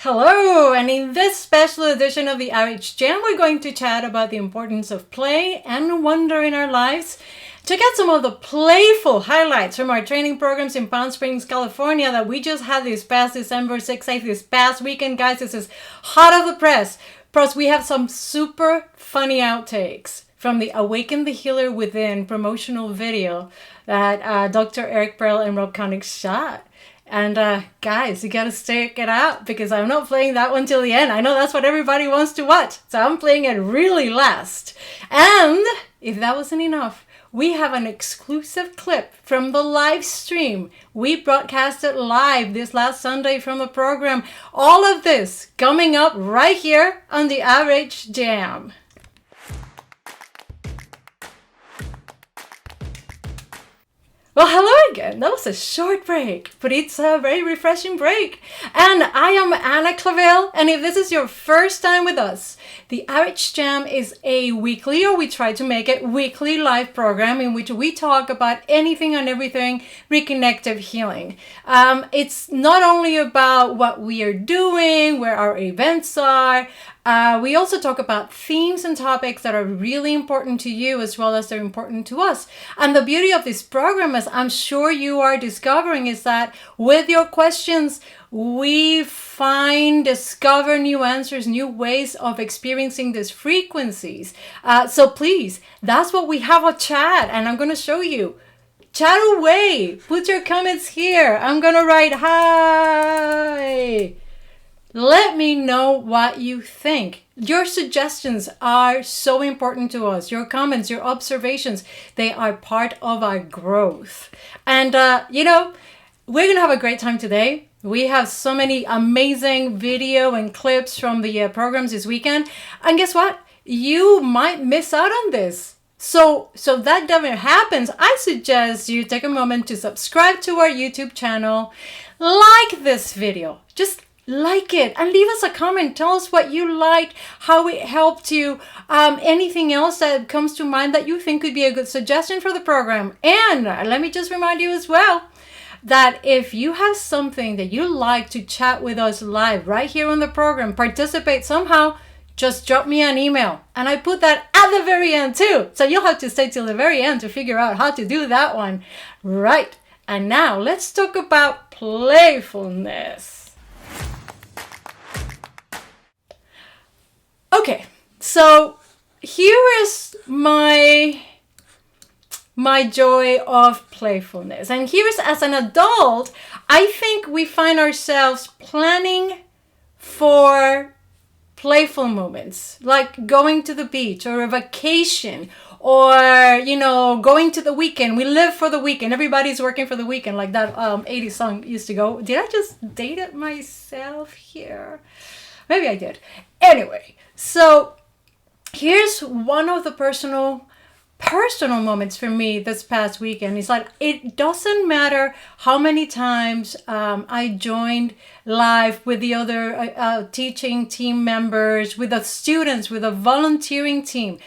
Hello, and in this special edition of the RH Jam, we're going to chat about the importance of play and wonder in our lives. Check out some of the playful highlights from our training programs in Palm Springs, California that we just had this past December 6th, 8th, this past weekend, guys. This is hot off the press. Plus, we have some super funny outtakes from the Awaken the Healer Within promotional video that Dr. Eric Pearl and Rob Koenig shot. And guys, you gotta stick it out because I'm not playing that one till the end. I know that's what everybody wants to watch, so I'm playing it really last. And if that wasn't enough, we have an exclusive clip from the live stream. We broadcasted live this last Sunday from the program. All of this coming up right here on the RH Jam. Well, hello again. That was a short break, but it's a very refreshing break. And I am Ana Clavell, and if this is your first time with us, the RH Jam is a weekly, or we try to make it weekly live program in which we talk about anything and everything reconnective healing. It's not only about what we are doing, where our events are. We also talk about themes and topics that are really important to you as well as they're important to us. And the beauty of this program, as I'm sure you are discovering, is that with your questions, we discover new answers, new ways of experiencing these frequencies. So please, that's what we have a chat, and I'm going to show you. Chat away. Put your comments here. I'm going to write hi. Let me know what you think. Your suggestions are so important to us. Your comments, your observations, they are part of our growth. And, we're going to have a great time today. We have so many amazing video and clips from the programs this weekend. And guess what? You might miss out on this. So that never happens. I suggest you take a moment to subscribe to our YouTube channel. Like this video. Just like it and leave us a comment. Tell us what you liked, how it helped you, anything else that comes to mind that you think could be a good suggestion for the program. And let me just remind you as well that if you have something that you like to chat with us live right here on the program, participate somehow, just drop me an email. And I put that at the very end too. So you'll have to stay till the very end to figure out how to do that one. Right. And now let's talk about playfulness. Okay, so here is my joy of playfulness. And here's, as an adult, I think we find ourselves planning for playful moments, like going to the beach or a vacation or, going to the weekend. We live for the weekend. Everybody's working for the weekend, like that 80s song used to go. Did I just date it myself here? Maybe I did. Anyway. So here's one of the personal moments for me this past weekend. It's like, it doesn't matter how many times I joined live with the other teaching team members, with the students, with the volunteering team.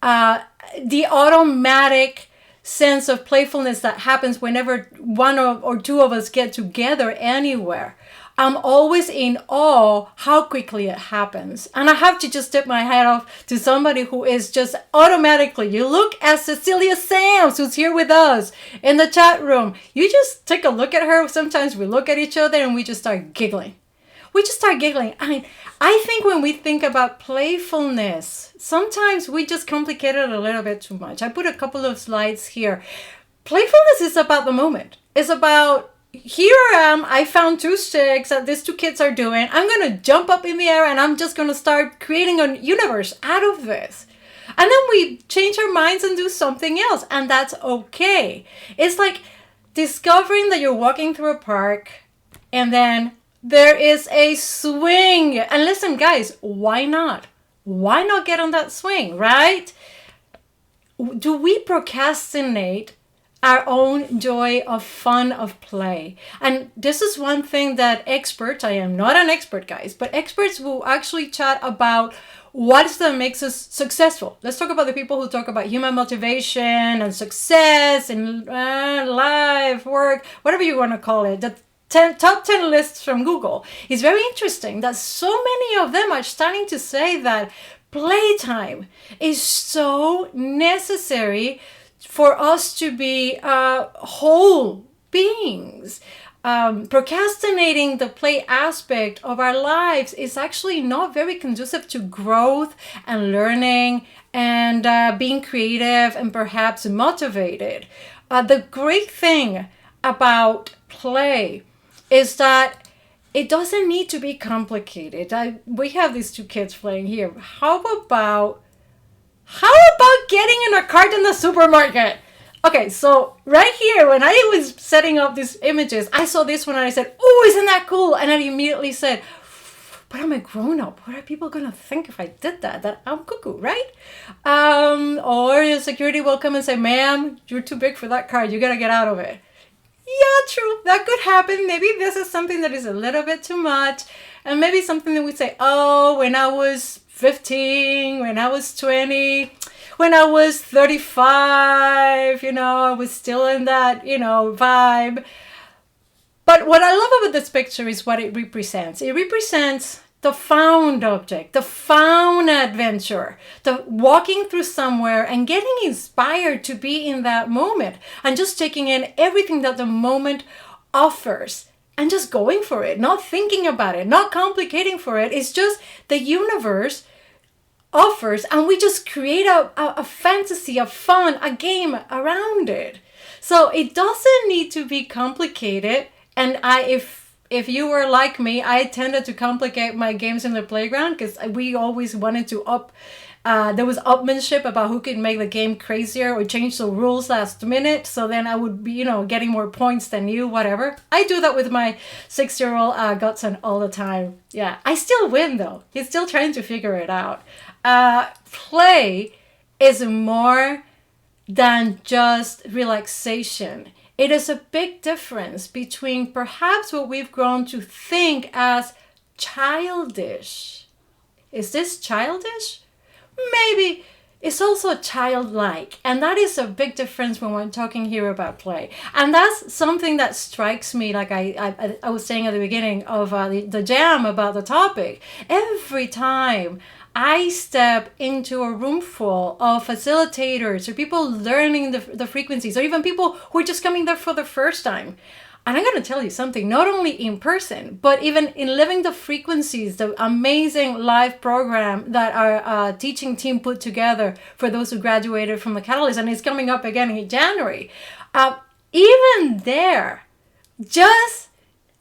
The automatic sense of playfulness that happens whenever one or two of us get together anywhere. I'm always in awe how quickly it happens. And I have to just tip my hat off to somebody who is just automatically, you look at Cecilia Sams, who's here with us in the chat room. You just take a look at her. Sometimes we look at each other and we just start giggling. I mean, I think when we think about playfulness, sometimes we just complicate it a little bit too much. I put a couple of slides here. Playfulness is about the moment. It's about, here I am, I found two sticks that these two kids are doing. I'm going to jump up in the air and I'm just going to start creating a universe out of this. And then we change our minds and do something else. And that's okay. It's like discovering that you're walking through a park and then there is a swing. And listen, guys, why not? Why not get on that swing, right? Do we procrastinate our own joy of fun, of play? And this is one thing that experts, I am not an expert, guys, but experts will actually chat about what is that makes us successful. Let's talk about the people who talk about human motivation and success and life, work, whatever you want to call it. top 10 lists from Google. It's very interesting that so many of them are starting to say that playtime is so necessary for us to be whole beings. Procrastinating the play aspect of our lives is actually not very conducive to growth and learning and being creative and perhaps motivated. The great thing about play is that it doesn't need to be complicated. We have these two kids playing here. How about getting in a cart in the supermarket? Okay, so right here, when I was setting up these images, I saw this one and I said, oh, isn't that cool? And I immediately said, but I'm a grown-up. What are people going to think if I did that? That I'm cuckoo, right? Or the security will come and say, ma'am, you're too big for that cart. You got to get out of it. Yeah, true. That could happen. Maybe this is something that is a little bit too much. And maybe something that we say, oh, when I was 15, when I was 20... when I was 35, I was still in that, vibe. But what I love about this picture is what it represents. It represents the found object, the found adventure, the walking through somewhere and getting inspired to be in that moment and just taking in everything that the moment offers and just going for it, not thinking about it, not complicating for it. It's just the universe offers and we just create a fantasy, a fun, a game around it. So it doesn't need to be complicated. And if you were like me, I tended to complicate my games in the playground because we always wanted to there was upmanship about who could make the game crazier or change the rules last minute. So then I would be, getting more points than you, whatever. I do that with my 6-year-old Godson all the time. Yeah, I still win though. He's still trying to figure it out. Play is more than just relaxation. It is a big difference between perhaps what we've grown to think as childish. Is this childish? Maybe. It's also childlike. And that is a big difference when we're talking here about play. And that's something that strikes me, like I was saying at the beginning of the jam about the topic. Every time I step into a room full of facilitators or people learning the frequencies, or even people who are just coming there for the first time. And I'm going to tell you something, not only in person, but even in living the frequencies, the amazing live program that our teaching team put together for those who graduated from the Catalyst, and it's coming up again in January. Even there, just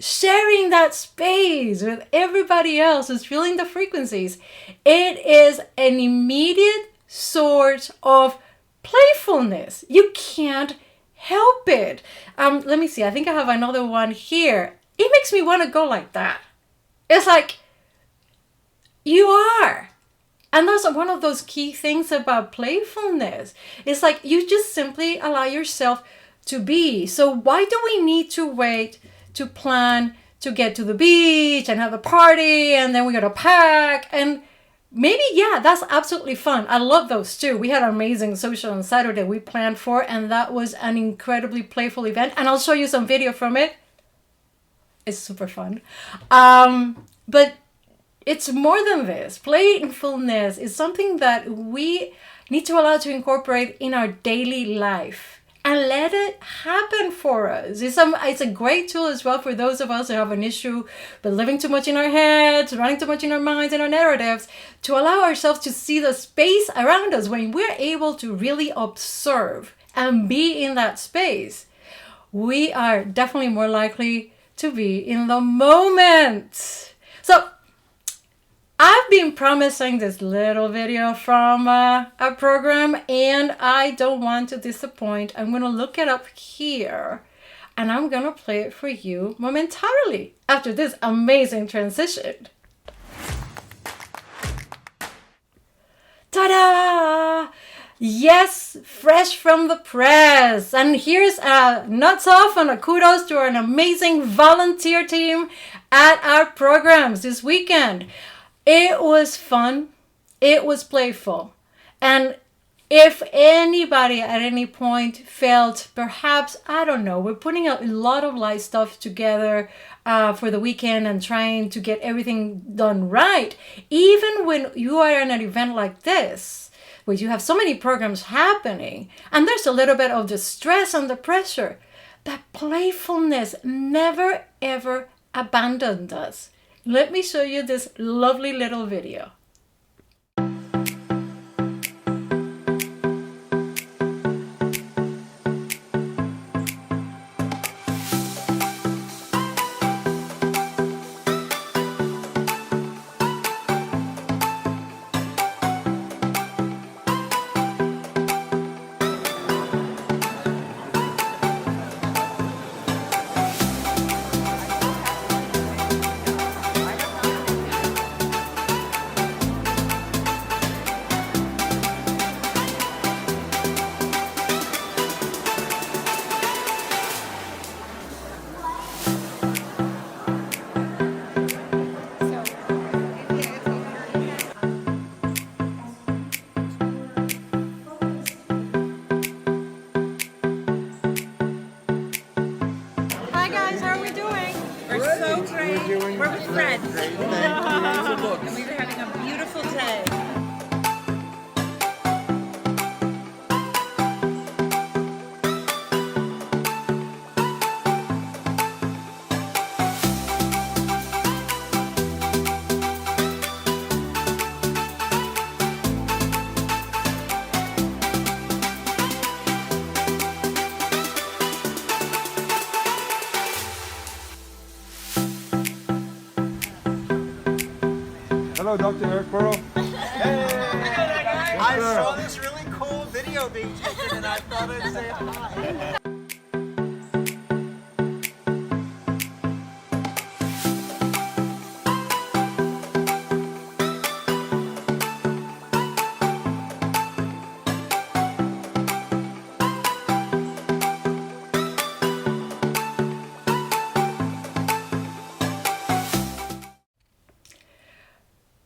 sharing that space with everybody else who's feeling the frequencies, it is an immediate source of playfulness. You can't help it. Let me see. I think I have another one here. It makes me want to go like that. It's like, you are. And that's one of those key things about playfulness. It's like you just simply allow yourself to be. So why do we need to wait to plan to get to the beach and have a party and then we got to pack? And maybe, yeah, that's absolutely fun. I love those too. We had an amazing social on Saturday we planned for, and that was an incredibly playful event. And I'll show you some video from it. It's super fun. But it's more than this. Playfulness is something that we need to allow to incorporate in our daily life and let it happen for us. It's a great tool as well for those of us who have an issue with living too much in our heads, running too much in our minds and our narratives, to allow ourselves to see the space around us. When we're able to really observe and be in that space, we are definitely more likely to be in the moment. So I've been promising this little video from a program, and I don't want to disappoint. I'm going to look it up here, and I'm going to play it for you momentarily after this amazing transition. Ta-da! Yes, fresh from the press. And here's a nuts off and a kudos to an amazing volunteer team at our programs this weekend. It was fun. It was playful. And If anybody at any point felt perhaps, I don't know, we're putting a lot of light stuff together for the weekend and trying to get everything done right, even when you are in an event like this, where you have so many programs happening, and there's a little bit of the stress and the pressure, that playfulness never ever abandoned us. Let me show you this lovely little video. Hi guys, how are we doing? We're so great. We're with friends. And we were having a beautiful day. Hello, Dr. Eric Pearl. Hey! I saw this really cool video being taken and I thought I'd say hi.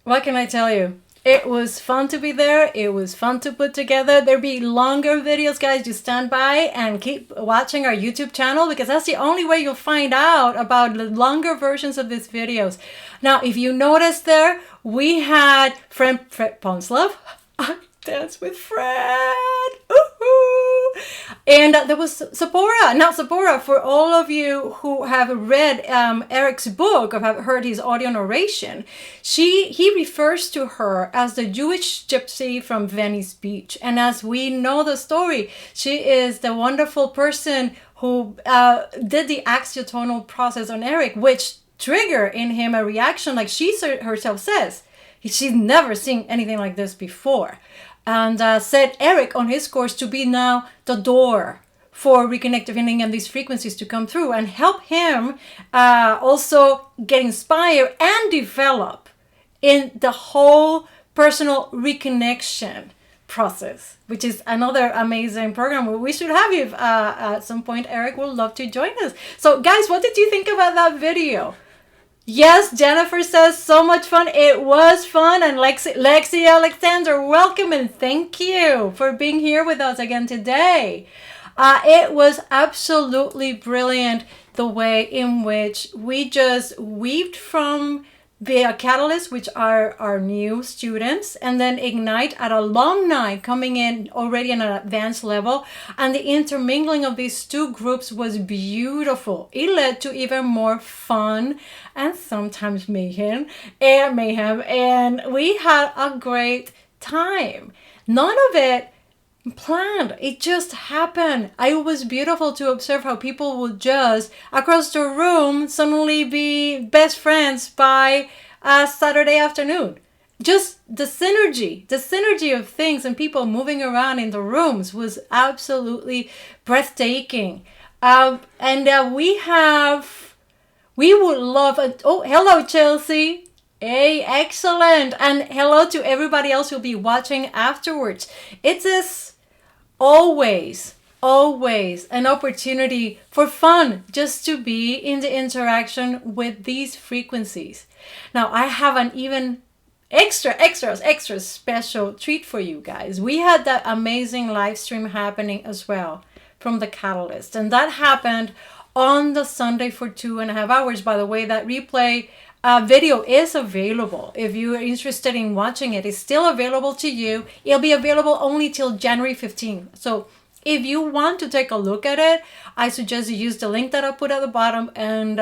What can I tell you? It was fun to be there. It was fun to put together. There'll be longer videos, guys. Just stand by and keep watching our YouTube channel, because that's the only way you'll find out about the longer versions of these videos. Now, if you notice there, we had Fred Ponslove. Dance with Fred. Ooh. And there was Sephora. Now, Sephora, for all of you who have read Eric's book or have heard his audio narration, he refers to her as the Jewish gypsy from Venice Beach. And as we know the story, she is the wonderful person who did the axiotonal process on Eric, which triggered in him a reaction, like she herself says. She's never seen anything like this before. And set Eric on his course to be now the door for reconnective healing and these frequencies to come through, and help him also get inspired and develop in the whole personal reconnection process, which is another amazing program. We should have you at some point. Eric would love to join us. So guys, what did you think about that video? Yes, Jennifer says so much fun. It was fun. And Lexi Alexander, welcome and thank you for being here with us again today. It was absolutely brilliant the way in which we just weaved from the catalysts, which are our new students, and then Ignite at alumni coming in already in an advanced level. And the intermingling of these two groups was beautiful. It led to even more fun and sometimes mayhem. And we had a great time. None of it planned. It just happened. It was beautiful to observe how people would just across the room suddenly be best friends by Saturday afternoon. Just the synergy of things and people moving around in the rooms was absolutely breathtaking. We would love hello Chelsea. Hey, excellent. And hello to everybody else who'll be watching afterwards. It is always an opportunity for fun, just to be in the interaction with these frequencies. Now, I have an even extra special treat for you guys. We had that amazing live stream happening as well from the Catalyst, and that happened on the Sunday for 2.5 hours. By the way, that replay video is available. If you're interested in watching it, it's still available to you. It'll be available only till January 15th. So if you want to take a look at it, I suggest you use the link that I put at the bottom and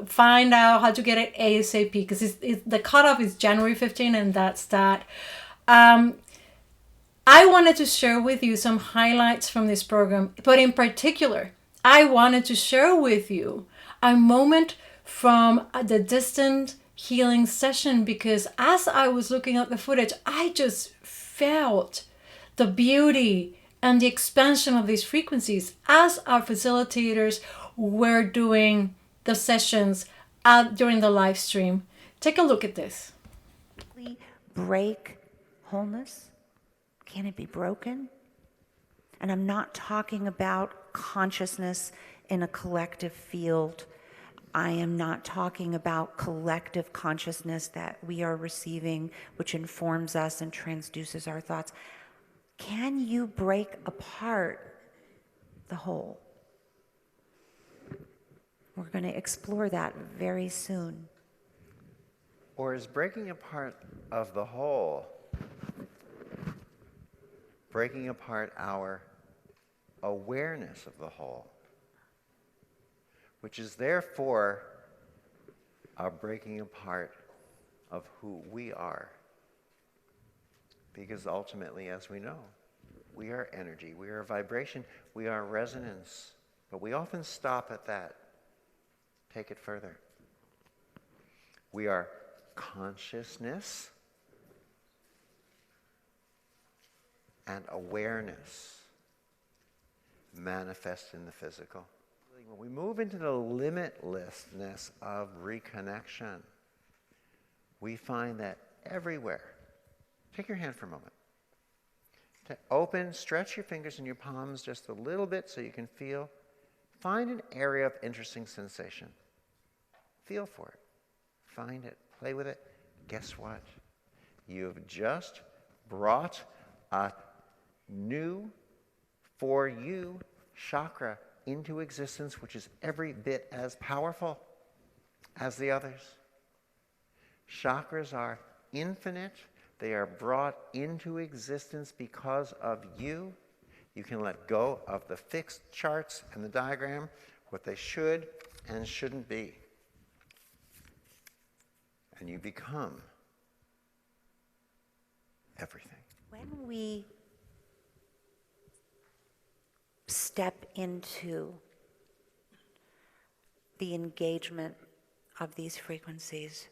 find out how to get it ASAP, because the cutoff is January 15th, and that's that. I wanted to share with you some highlights from this program, but in particular, I wanted to share with you a moment from the distant healing session, because as I was looking at the footage, I just felt the beauty and the expansion of these frequencies as our facilitators were doing the sessions during the live stream. Take a look at this. Break wholeness? Can it be broken? And I'm not talking about consciousness in a collective field. I am not talking about collective consciousness that we are receiving, which informs us and transduces our thoughts. Can you break apart the whole? We're going to explore that very soon. Or is breaking apart of the whole breaking apart our awareness of the whole, which is therefore a breaking apart of who we are? Because ultimately, as we know, we are energy, we are vibration, we are resonance. But we often stop at that. Take it further. We are consciousness and awareness manifest in the physical. When we move into the limitlessness of reconnection, we find that everywhere. Take your hand for a moment. Open, stretch your fingers and your palms just a little bit so you can feel. Find an area of interesting sensation. Feel for it. Find it. Play with it. Guess what? You've just brought a new, for you, chakra into existence, which is every bit as powerful as the others. Chakras are infinite. They are brought into existence because of you. You can let go of the fixed charts and the diagram, what they should and shouldn't be. And you become everything. When we step into the engagement of these frequencies,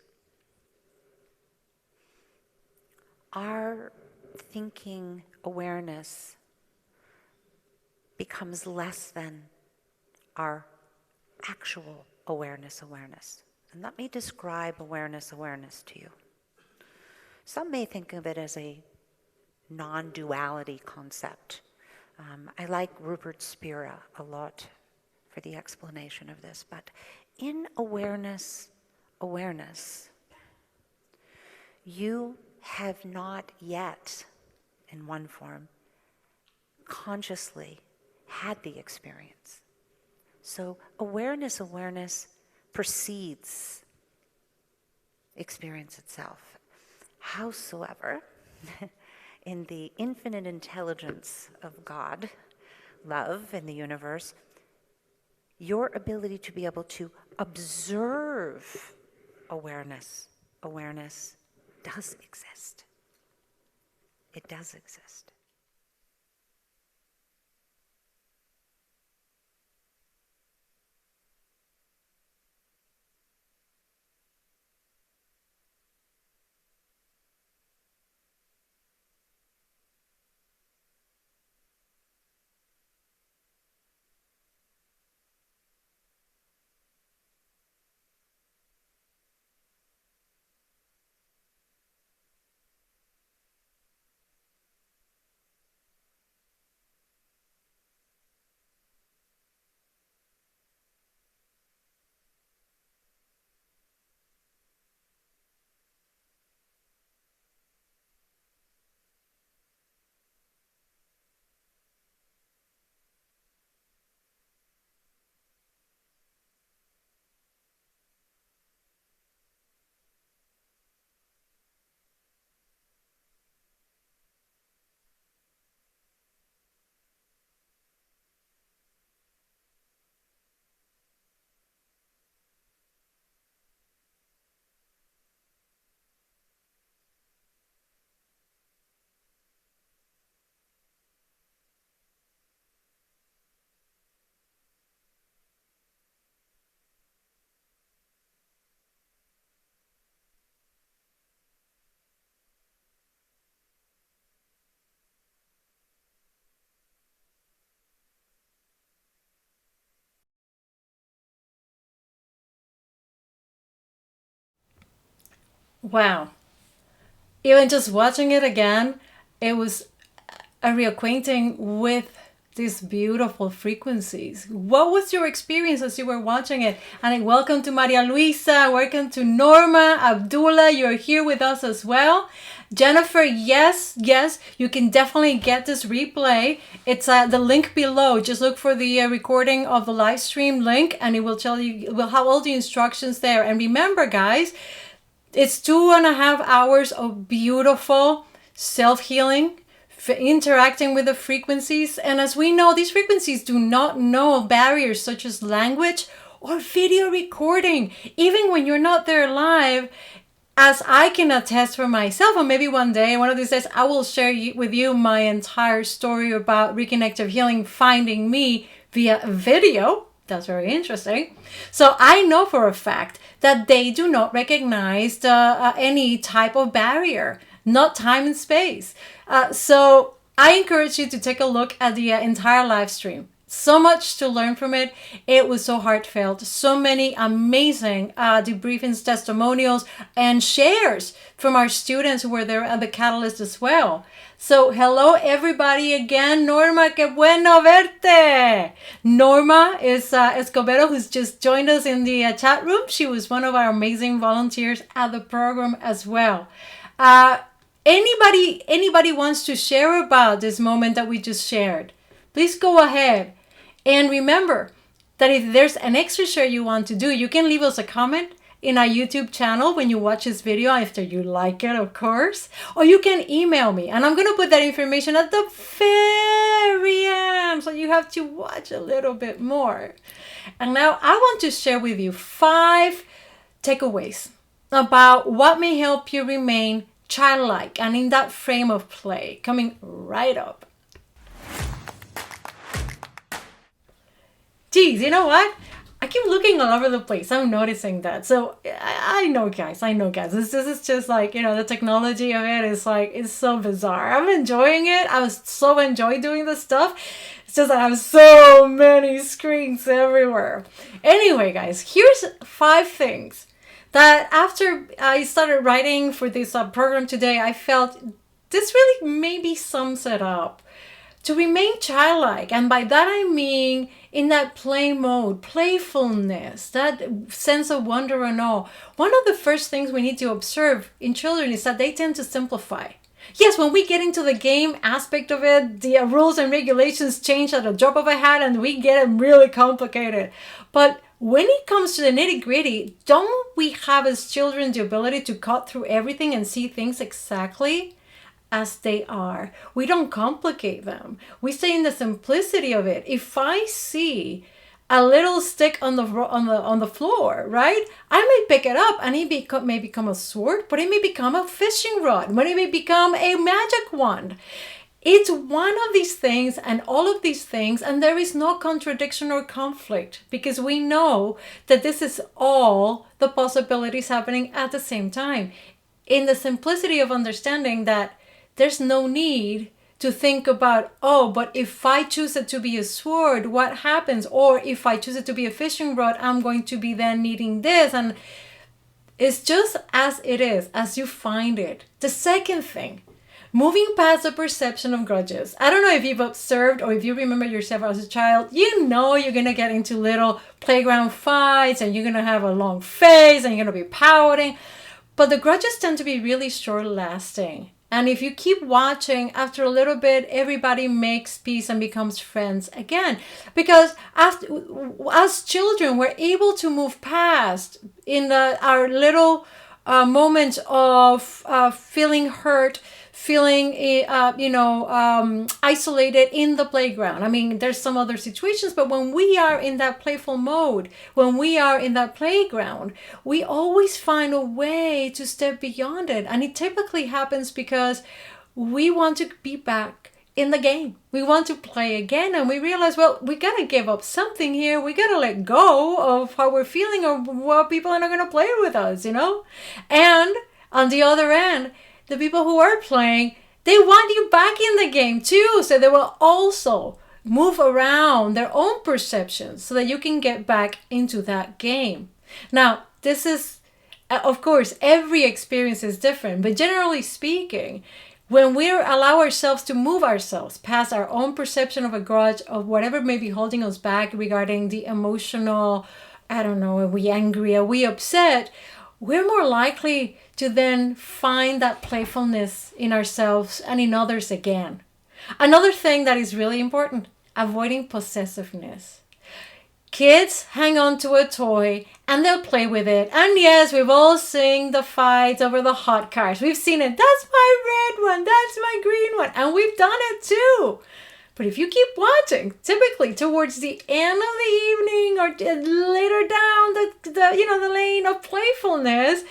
our thinking awareness becomes less than our actual awareness. And let me describe awareness to you. Some may think of it as a non-duality concept. I like Rupert Spira a lot for the explanation of this, but in awareness, you have not yet, in one form, consciously had the experience. So awareness precedes experience itself. Howsoever, in the infinite intelligence of God, love in the universe, your ability to be able to observe awareness does exist. It does exist. Wow. Even just watching it again, it was a reacquainting with these beautiful frequencies. What was your experience as you were watching it? And welcome to Maria Luisa, welcome to Norma, Abdullah, you're here with us as well. Jennifer, yes, you can definitely get this replay. It's the link below. Just look for the recording of the live stream link and it will tell you, we'll have all the instructions there. And remember, guys, it's 2.5 hours of beautiful self-healing, interacting with the frequencies. And as we know, these frequencies do not know barriers such as language or video recording. Even when you're not there live, as I can attest for myself, or maybe one day, one of these days, I will share with you my entire story about Reconnective Healing finding me via video. That's very interesting. So I know for a fact that they do not recognize any type of barrier, not time and space. So I encourage you to take a look at the entire live stream. So much to learn from it. It was so heartfelt. So many amazing debriefings, testimonials, and shares from our students who were there at the Catalyst as well. So hello everybody again. Norma, qué bueno verte. Norma is Escobedo, who's just joined us in the chat room. She was one of our amazing volunteers at the program as well. Anybody wants to share about this moment that we just shared? Please go ahead. And remember that if there's an extra share you want to do, you can leave us a comment in our YouTube channel when you watch this video, after you like it, of course. Or you can email me. And I'm going to put that information at the very end, so you have to watch a little bit more. And now I want to share with you 5 takeaways about what may help you remain childlike and in that frame of play, coming right up. Geez, you know what? I keep looking all over the place. I'm noticing that. So I know, guys. This is just like, the technology of it is like, it's so bizarre. I'm enjoying it. I was so enjoy doing this stuff. It's just that I have so many screens everywhere. Anyway, guys, here's 5 things that after I started writing for this program today, I felt this really maybe sums it up. To remain childlike, and by that I mean in that play mode, playfulness, that sense of wonder and awe. One of the first things we need to observe in children is that they tend to simplify. Yes, when we get into the game aspect of it, the rules and regulations change at a drop of a hat and we get it really complicated. But when it comes to the nitty-gritty, don't we have as children the ability to cut through everything and see things exactly as they are? We don't complicate them. We stay in the simplicity of it. If I see a little stick on the floor, right? I may pick it up and it may become a sword, but it may become a fishing rod, but it may become a magic wand. It's one of these things and all of these things, and there is no contradiction or conflict because we know that this is all the possibilities happening at the same time. In the simplicity of understanding that there's no need to think about, oh, but if I choose it to be a sword, what happens? Or if I choose it to be a fishing rod, I'm going to be then needing this. And it's just as it is, as you find it. The second thing, moving past the perception of grudges. I don't know if you've observed or if you remember yourself as a child, you're going to get into little playground fights and you're going to have a long face and you're going to be pouting. But the grudges tend to be really short lasting. And if you keep watching, after a little bit, everybody makes peace and becomes friends again. Because as children, we're able to move past in our little moments of feeling hurt, feeling isolated in the playground. I mean, there's some other situations, but when we are in that playful mode, when we are in that playground, we always find a way to step beyond it. And it typically happens because we want to be back in the game. We want to play again, and we realize, well, we gotta give up something here. We gotta let go of how we're feeling or what people are not gonna play with us, And on the other end, the people who are playing, they want you back in the game too. So they will also move around their own perceptions so that you can get back into that game. Now, this is Of course, every experience is different, but generally speaking, when we allow ourselves to move ourselves past our own perception of a grudge, of whatever may be holding us back regarding the emotional, I don't know, are we angry, are we upset, we're more likely to then find that playfulness in ourselves and in others again. Another thing that is really important, avoiding possessiveness. Kids hang on to a toy and they'll play with it. And yes, we've all seen the fights over the hot cars. We've seen it. That's my red one. That's my green one. And we've done it too. But if you keep watching, typically towards the end of the evening or later down the lane of playfulness,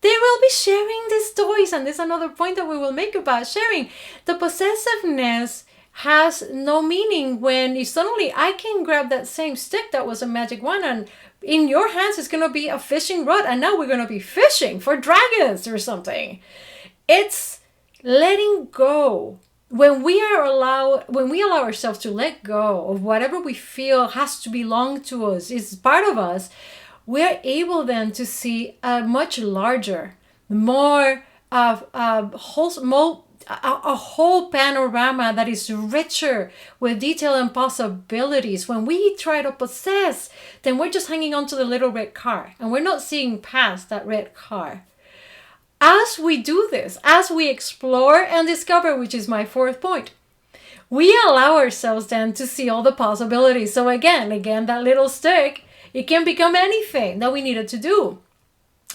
they will be sharing these toys. And this is another point that we will make about sharing. The possessiveness has no meaning when you suddenly, I can grab that same stick that was a magic wand, and in your hands it's going to be a fishing rod, and now we're going to be fishing for dragons or something. It's letting go. When we allow ourselves to let go of whatever we feel has to belong to us, is part of us, we're able then to see a much larger, more wholesome, a whole panorama that is richer with detail and possibilities. When we try to possess, then we're just hanging on to the little red car and we're not seeing past that red car. As we do this, as we explore and discover, which is my fourth point, we allow ourselves then to see all the possibilities. So again, that little stick, it can become anything that we needed to do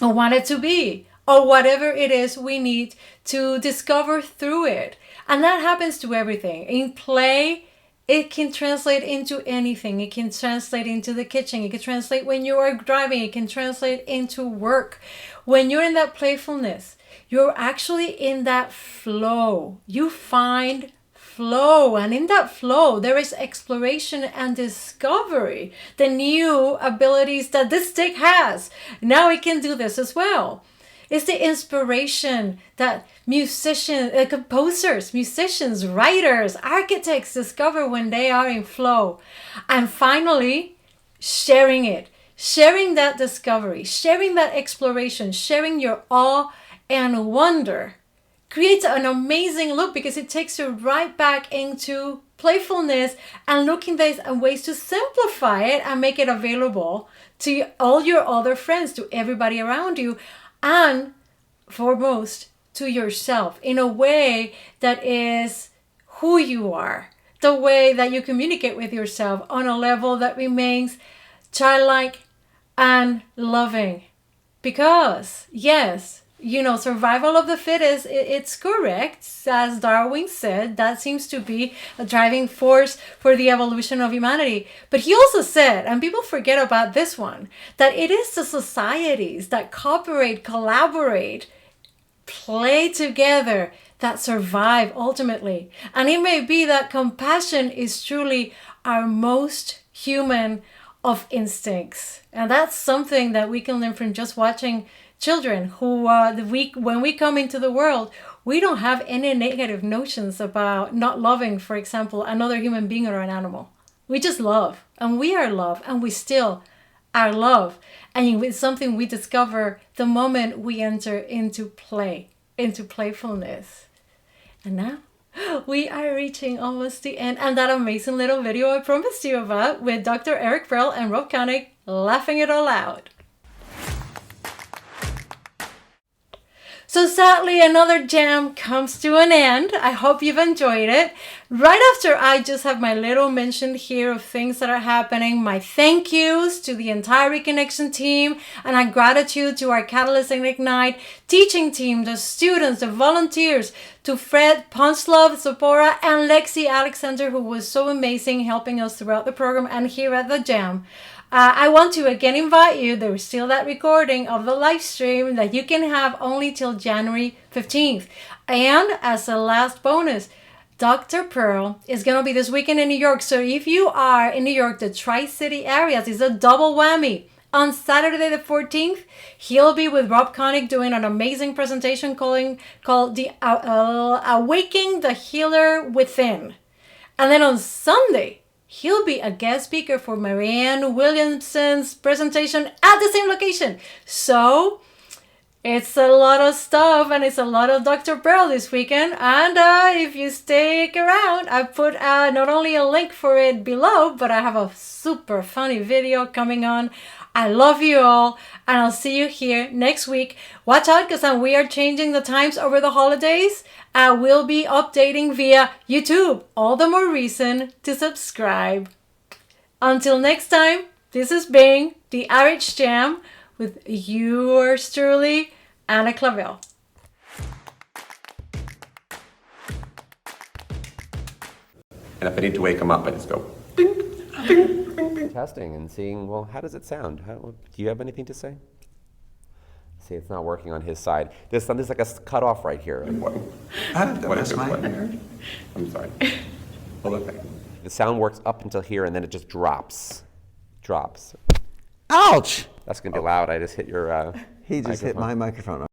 or want it to be, or whatever it is we need to discover through it. And that happens to everything. In play, it can translate into anything. It can translate into the kitchen. It can translate when you are driving. It can translate into work. When you're in that playfulness, you're actually in that flow. You find flow. And in that flow, there is exploration and discovery. The new abilities that this stick has. Now it can do this as well. It's the inspiration that composers, musicians, writers, architects discover when they are in flow. And finally, sharing it. Sharing that discovery, sharing that exploration, sharing your awe and wonder creates an amazing look because it takes you right back into playfulness and looking at ways to simplify it and make it available to all your other friends, to everybody around you, and foremost to yourself in a way that is who you are, the way that you communicate with yourself on a level that remains childlike and loving. Because yes, survival of the fittest, it's correct. As Darwin said, that seems to be a driving force for the evolution of humanity. But he also said, and people forget about this one, that it is the societies that cooperate, collaborate, play together that survive ultimately. And it may be that compassion is truly our most human of instincts. And that's something that we can learn from just watching children who, when we come into the world, we don't have any negative notions about not loving, for example, another human being or an animal. We just love, and we are love, and we still are love. And it's something we discover the moment we enter into play, into playfulness. And now we are reaching almost the end, and that amazing little video I promised you about with Dr. Eric Pearl and Rob Koenig laughing it all out. So sadly, another jam comes to an end. I hope you've enjoyed it. Right after I just have my little mention here of things that are happening, my thank yous to the entire Reconnection team, and our gratitude to our Catalyst and Ignite teaching team, the students, the volunteers, to Fred, Ponslov, Zipporah, and Lexi Alexander, who was so amazing helping us throughout the program and here at the jam. I want to again invite you, there's still that recording of the live stream that you can have only till January 15th. And as a last bonus, Dr. Pearl is going to be this weekend in New York. So if you are in New York, the Tri-City areas, is a double whammy. On Saturday the 14th, he'll be with Rob Koenig doing an amazing presentation called the Awaken the Healer Within. And then on Sunday, he'll be a guest speaker for Marianne Williamson's presentation at the same location. So It's a lot of stuff, and it's a lot of Dr. Pearl this weekend. And if you stick around, I put not only a link for it below, but I have a super funny video coming on. I love you all, and I'll see you here next week. Watch out, because we are changing the times over the holidays. I will be updating via YouTube. All the more reason to subscribe. Until next time, this has been the RH Jam with yours truly, Ana Clavell. And if I need to wake him up, I just go ding, ding, ding, ding. Testing and seeing, well, how does it sound? Do you have anything to say? See, it's not working on his side. There's like a cutoff right here. Like, what is my hair? I'm sorry. Hold on a second. The sound works up until here, and then it just drops. Ouch! That's going to be loud. I just hit your He just hit microphone. my microphone.